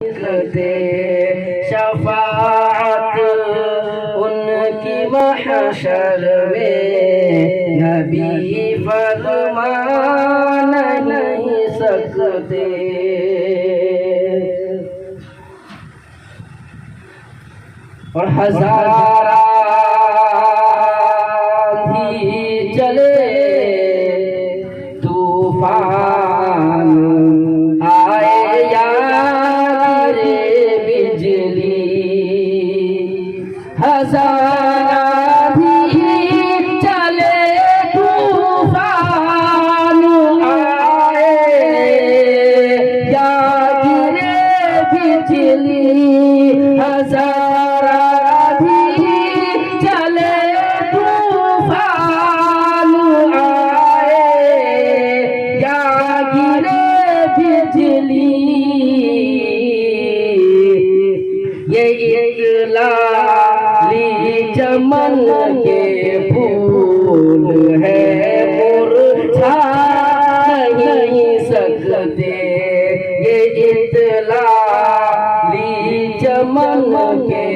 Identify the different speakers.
Speaker 1: दे शफाअत उनकी महशर में नबी फरमा नहीं सकते। और हजारा भी चले तूफान आए या गिरे बिजली, हजारा भी चले तूफान आए या गिरे बिजली, हजारा चमन के फूल है मुरझा नहीं सकते। ये इतलाली चमन के